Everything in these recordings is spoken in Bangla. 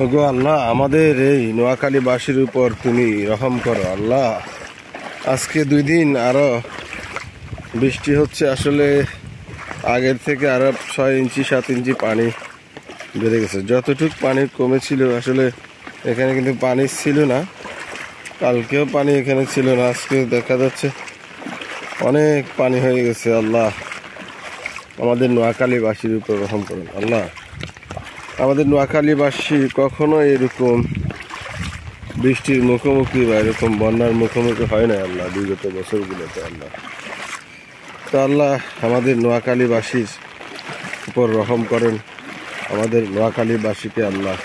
ওগো আল্লাহ, আমাদের এই নোয়াখালীবাসীর উপর তুমি রহম করো আল্লাহ। আজকে 2 দিন আরো বৃষ্টি হচ্ছে, আসলে আগের থেকে আরো 6 ইঞ্চি 7 ইঞ্চি পানি বেড়ে গেছে। যতটুক পানি কমেছিল আসলে এখানে কিন্তু পানি ছিল না, কালকেও পানি এখানে ছিল না, আজকে দেখা যাচ্ছে অনেক পানি হয়ে গেছে। আল্লাহ আমাদের নোয়াখালীবাসীর উপর রহম করুন আল্লাহ। আমাদের নোয়াখালীবাসী কখনো এরকম বৃষ্টির মুখোমুখি বা এরকম বন্যার মুখোমুখি হয় না আল্লাহ, বিগত বছরগুলোতে আল্লাহ। তো আল্লাহ আমাদের নোয়াখালীবাসীর উপর রহম করেন, আমাদের নোয়াখালীবাসীকে আল্লাহ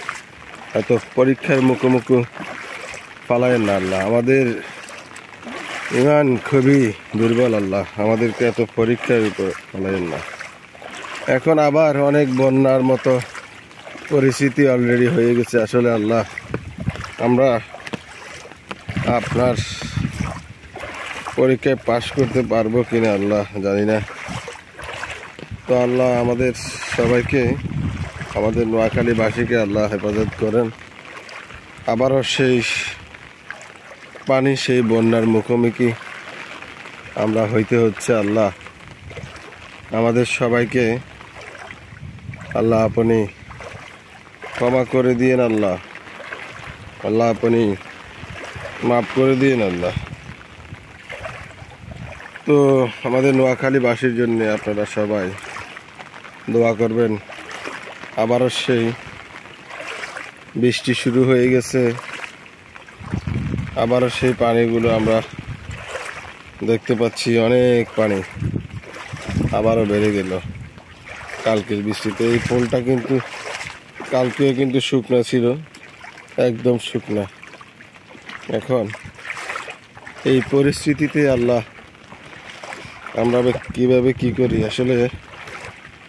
এত পরীক্ষার মুখোমুখি ফালায়েন না আল্লাহ। আমাদের ইমান খুবই দুর্বল আল্লাহ, আমাদেরকে এত পরীক্ষার উপর ফালায়েন না। এখন আবার অনেক বন্যার মতো পরিস্থিতি অলরেডি হয়ে গেছে। আসলে আল্লাহ আমরা আপনার পরীক্ষায় পাশ করতে পারবো কিনা আল্লাহ জানি না। তো আল্লাহ আমাদের সবাইকে, আমাদের নোয়াখালীবাসীকে আল্লাহ হেফাজত করেন। আবারও সেই পানি, সেই বন্যার মুখোমুখি আমরা হইতে হচ্ছে আল্লাহ। আমাদের সবাইকে আল্লাহ আপনি ক্ষমা করে দিয়েন আল্লাহ, আল্লাহ আপনি মাফ করে দিয়েন আল্লাহ। তো আমাদের নোয়াখালীবাসীর জন্য আপনারা সবাই দোয়া করবেন। আবারও সেই বৃষ্টি শুরু হয়ে গেছে, আবারও সেই পানিগুলো আমরা দেখতে পাচ্ছি, অনেক পানি আবারও বেড়ে গেল কালকের বৃষ্টিতে। এই ফুলটা কিন্তু কালকেও কিন্তু শুকনো ছিল, একদম শুকনা। এখন এই পরিস্থিতিতে আল্লাহ আমরা কিভাবে কি করি, আসলে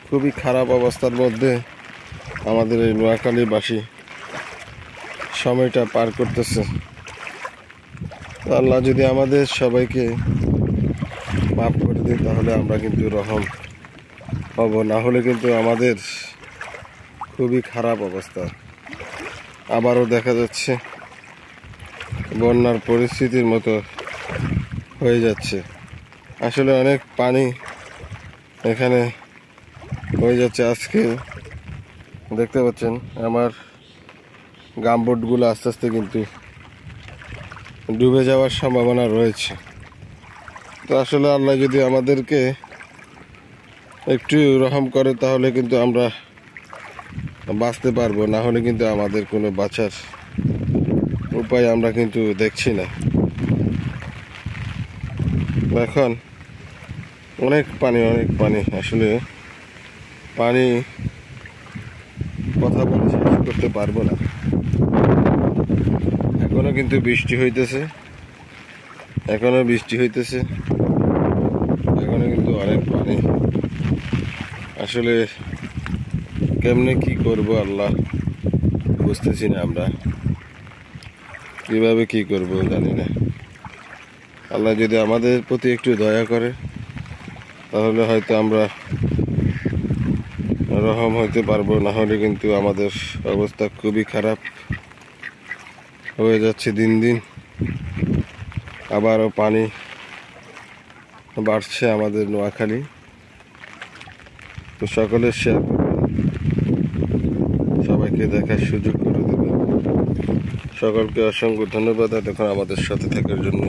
খুবই খারাপ অবস্থার মধ্যে আমাদের এই নোয়াখালীবাসী সময়টা পার করতেছে। আল্লাহ যদি আমাদের সবাইকে মাফ করে দেয় তাহলে আমরা কিন্তু রহম হব, না হলে কিন্তু আমাদের খুবই খারাপ অবস্থা। আবারও দেখা যাচ্ছে বন্যার পরিস্থিতির মতো হয়ে যাচ্ছে। আসলে অনেক পানি এখানে হয়ে যাচ্ছে। আজকে দেখতে পাচ্ছেন আমার গামবোটগুলো আস্তে আস্তে কিন্তু ডুবে যাওয়ার সম্ভাবনা রয়েছে। তো আসলে আল্লাহ যদি আমাদেরকে একটু রহম করে তাহলে কিন্তু আমরা বাঁচতে পারবো, না হলে কিন্তু আমাদের কোনো বাঁচার উপায় আমরা কিন্তু দেখছি না। এখন অনেক পানি, অনেক পানি, আসলে পানি কথা বলে শেষ করতে পারবো না। এখনো কিন্তু বৃষ্টি হইতেছে, এখনো বৃষ্টি হইতেছে, এখনো কিন্তু অনেক পানি। আসলে কেমনে কি করব আল্লাহ বুঝতেছি না, আমরা কিভাবে কি করব জানি না। আল্লাহ যদি আমাদের প্রতি একটু দয়া করে তাহলে হয়তো আমরা রহম হইতে পারবো, না হলে কিন্তু আমাদের অবস্থা খুবই খারাপ হয়ে যাচ্ছে দিন দিন। আবারও পানি বাড়ছে আমাদের নোয়াখালী। তো সকলে শেয়ার করবেন, সবাইকে দেখার সুযোগ করে দেবেন। সকলকে অসংখ্য ধন্যবাদ এতক্ষণ আমাদের সাথে থাকার জন্য।